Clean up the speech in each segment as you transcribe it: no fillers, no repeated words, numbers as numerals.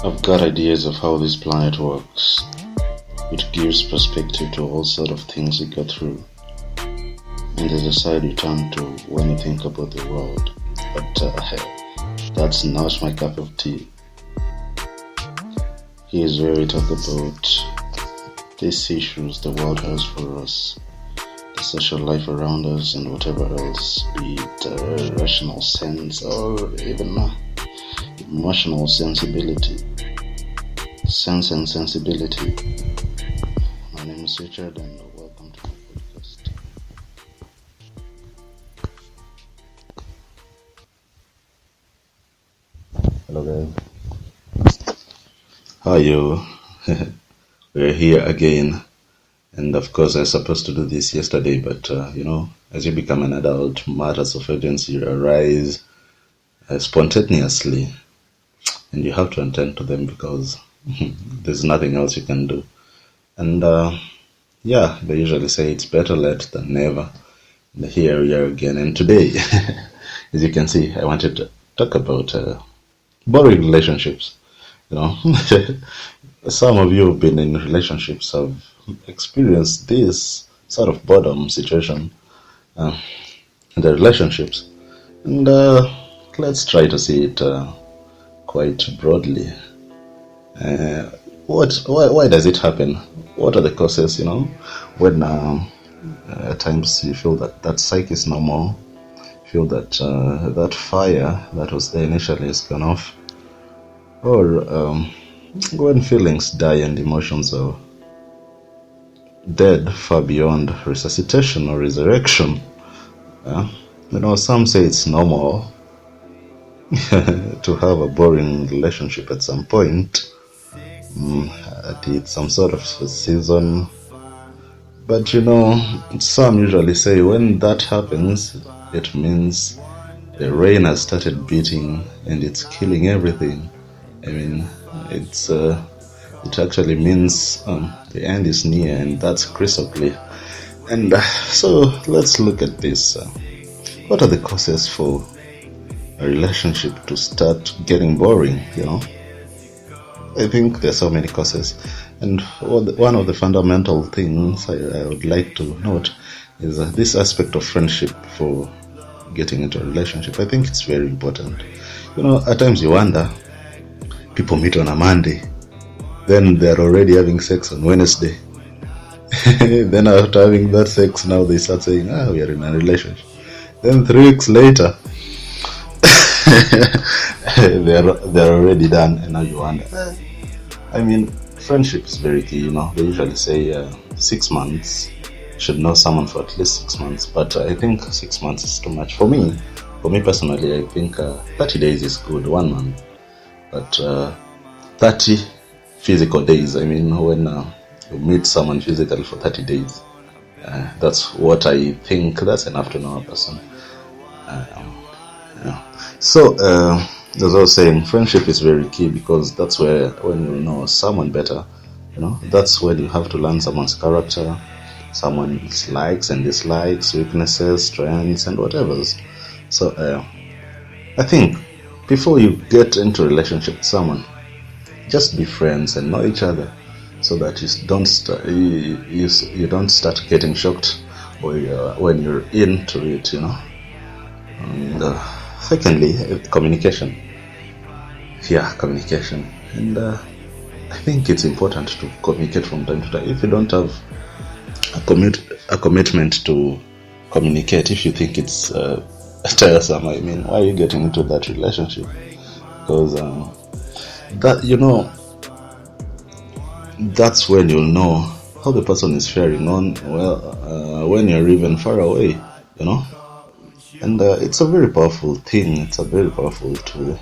I've got ideas of how this planet works. It gives perspective to all sort of things we go through. And there's a side you turn to when you think about the world. But that's not my cup of tea. Here's where we talk about these issues the world has for us, the social life around us, and whatever else, be it rational sense or even emotional sensibility. Sense and sensibility. My name is Richard and welcome to my podcast. Hello guys. How are you? We're here again. And of course I was supposed to do this yesterday, but as you become an adult, matters of urgency arise spontaneously. And you have to attend to them because there's nothing else you can do. And they usually say it's better late than never. And here we are again. And today, as you can see, I wanted to talk about boring relationships. Some of you who've been in relationships have experienced this sort of boredom situation in the relationships. And let's try to see it quite broadly. Why does it happen? What are the causes, when at times you feel that psyche is no more, feel that that fire that was there initially has gone off, or when feelings die and emotions are dead far beyond resuscitation or resurrection. Some say it's normal to have a boring relationship at some point. It's some sort of season. But some usually say when that happens, it means the rain has started beating and it's killing everything. It actually means the end is near, and that's crystal clear. And so let's look at this. What are the causes for a relationship to start getting boring? I think there's so many causes, and one of the fundamental things I would like to note is this aspect of friendship for getting into a relationship. I think it's very important. At times you wonder, people meet on a Monday, then they're already having sex on Wednesday. Then after having that sex, now they start saying, we are in a relationship. Then 3 weeks later, they're already done, and now you wonder. Friendship is very key. They usually say 6 months. You should know someone for at least 6 months, but I think 6 months is too much for me. For me personally, I think 30 days is good, 1 month. But 30 physical days. When you meet someone physically for 30 days, that's what I think. That's enough to know a person. So, as I was saying, friendship is very key because that's where, when you know someone better, that's when you have to learn someone's character, someone's likes and dislikes, weaknesses, strengths, and whatever. So, I think before you get into a relationship with someone, just be friends and know each other, so that you don't start getting shocked when you're into it, And secondly, communication. Communication. And I think it's important to communicate from time to time. If you don't have a commitment to communicate, if you think it's tiresome, why are you getting into that relationship? Because that's when you'll know how the person is faring on. When you're even far away, And it's a very powerful thing. It's a very powerful tool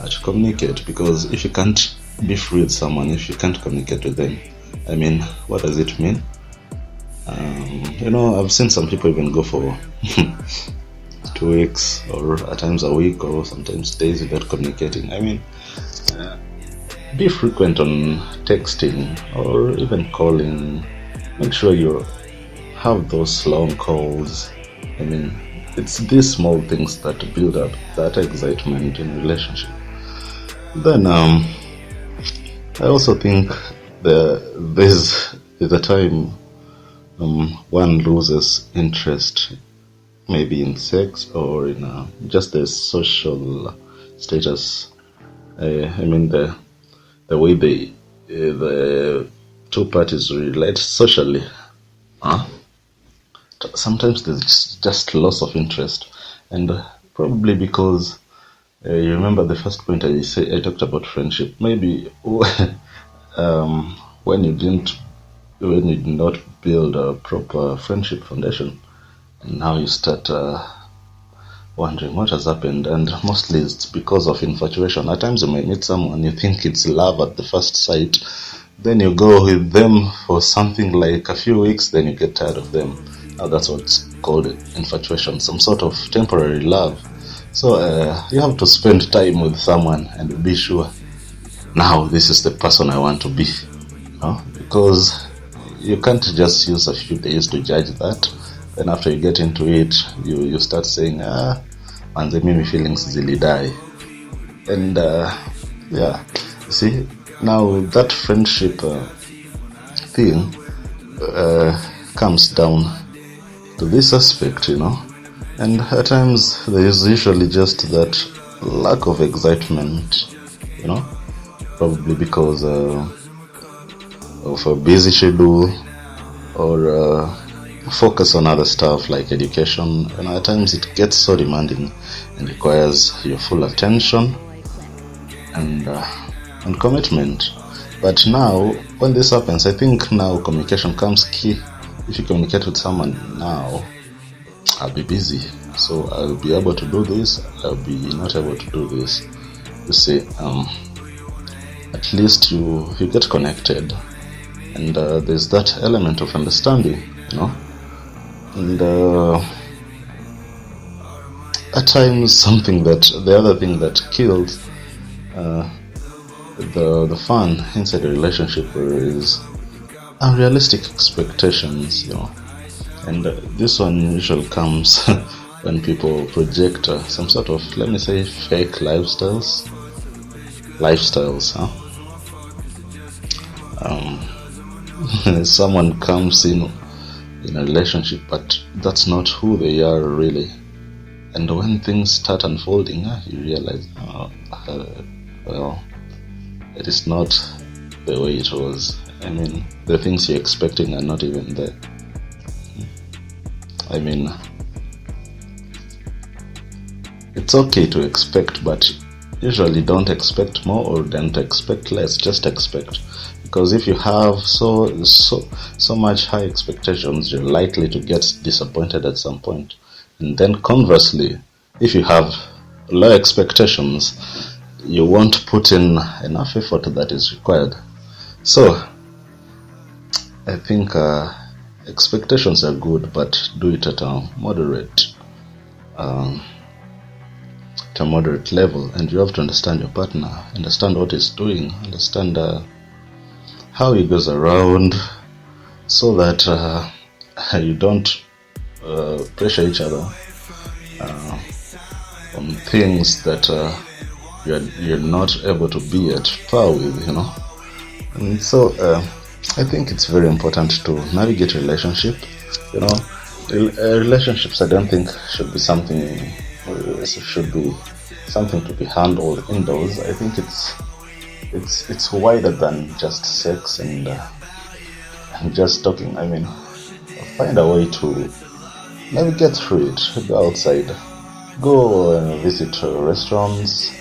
to communicate, because if you can't be free with someone, if you can't communicate with them, what does it mean? I've seen some people even go for 2 weeks, or at times a week, or sometimes days without communicating. Be frequent on texting or even calling. Make sure you have those long calls. It's these small things that build up that excitement in a relationship. Then I also think there's a time one loses interest, maybe in sex or in just the social status. I mean the way the two parties relate socially. Huh? Sometimes there's just loss of interest, and probably because you remember the first point I talked about friendship. Maybe when you did not build a proper friendship foundation, and now you start wondering what has happened, and mostly it's because of infatuation. At times you may meet someone, you think it's love at the first sight, then you go with them for something like a few weeks, then you get tired of them. Now that's what's called infatuation, some sort of temporary love. So you have to spend time with someone and be sure, now this is the person I want to be. Because you can't just use a few days to judge that. Then after you get into it, you start saying, manze mimi feelings zilidai. And yeah, see, now that friendship thing comes down to this aspect, and at times there is usually just that lack of excitement, probably because of a busy schedule or focus on other stuff like education. And at times it gets so demanding and requires your full attention and commitment. But now when this happens, I think now communication comes key. If you communicate with someone now, I'll be busy, so I'll be able to do this, I'll be not able to do this. You see, at least you get connected, and there's that element of understanding, and at times the other thing that kills the fun inside a relationship is unrealistic expectations, and this one usually comes when people project some sort of, let me say, fake lifestyles, someone comes in a relationship, but that's not who they are really, and when things start unfolding, you realize, well, it is not the way it was. I mean, the things you're expecting are not even there. I mean, it's okay to expect, but usually don't expect more or don't expect less. Just expect, because if you have so much high expectations, you're likely to get disappointed at some point. And then conversely, if you have low expectations, you won't put in enough effort that is required. So I think expectations are good, but do it at a moderate level, and you have to understand your partner, understand what he's doing, understand how he goes around, so that you don't pressure each other on things that you're not able to be at par with, And so I think it's very important to navigate relationship. Relationships, I don't think should be something to be handled indoors. I think it's wider than just sex and just talking. I mean, find a way to navigate through it. Go outside, go and visit restaurants,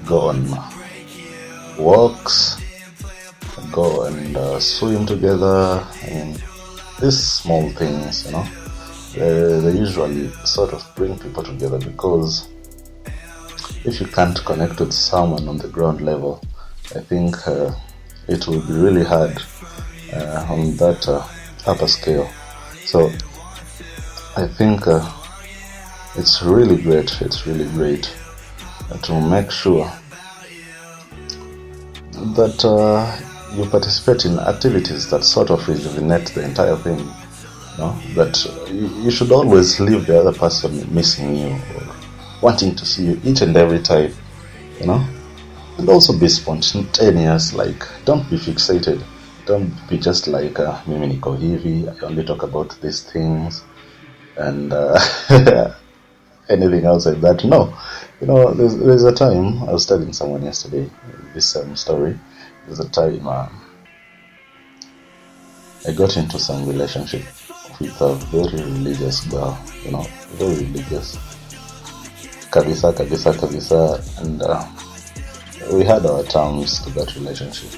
go on walks, go and swim together. I mean, these small things, they usually sort of bring people together, because if you can't connect with someone on the ground level, I think it will be really hard on that upper scale. So I think it's really great to make sure that you participate in activities that sort of rejuvenate the entire thing. That you should always leave the other person missing you or wanting to see you each and every time. And also be spontaneous. Like, don't be fixated. Don't be just like mimi niko hivi, I only talk about these things, and anything outside that, no. There's a time I was telling someone yesterday this story. There's a time I got into some relationship with a very religious girl, very religious, kabisa kabisa kabisa, and we had our terms to that relationship.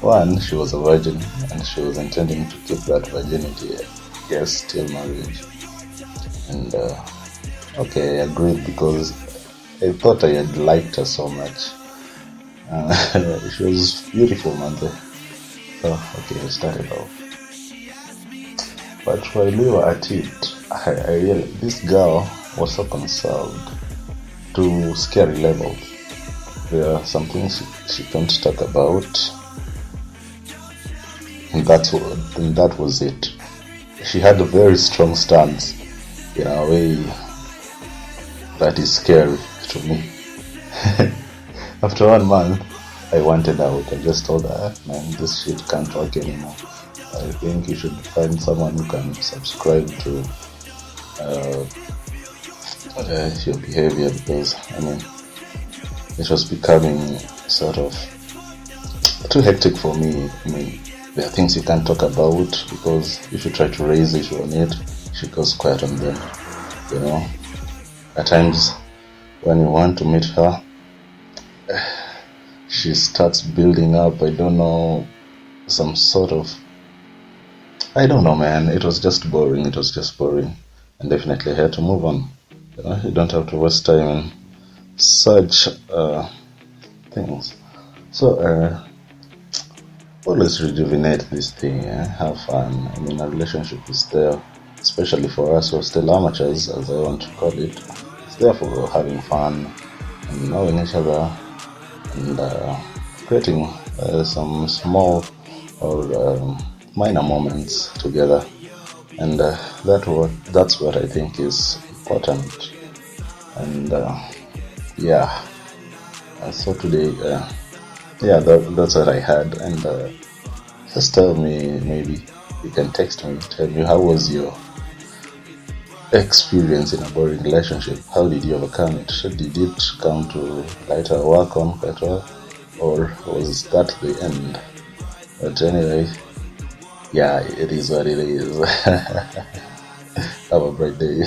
One, she was a virgin and she was intending to keep that virginity, yes, till marriage. And okay, I agreed because I thought I had liked her so much. She was beautiful, man. So, okay, I started off. But while we were at it, I realized this girl was so conserved to scary levels. There are some things she can't talk about, and that was it. She had a very strong stance in a way that is scary to me. After 1 month, I wanted out. I just told her, man, this shit can't work anymore. I think you should find someone who can subscribe to your behavior, because it was becoming sort of too hectic for me. There are things you can't talk about because if you try to raise issue on it, she goes quiet on them. At times when you want to meet her, she starts building up, I don't know, some sort of, I don't know, man. It was just boring. And definitely I had to move on. You don't have to waste time in such things. So always rejuvenate this thing, have fun. A relationship is there, especially for us who are still amateurs, as I want to call it. It's there for having fun and knowing each other and creating some small or minor moments together, and that's what I think is important. And so today, that's what I had. And just tell me, maybe you can text me, tell me, how was your experience in a boring relationship? How did you overcome it? Did it come to lighter work on quite well, or was that the end? But anyway, it is what it is. Have a great day.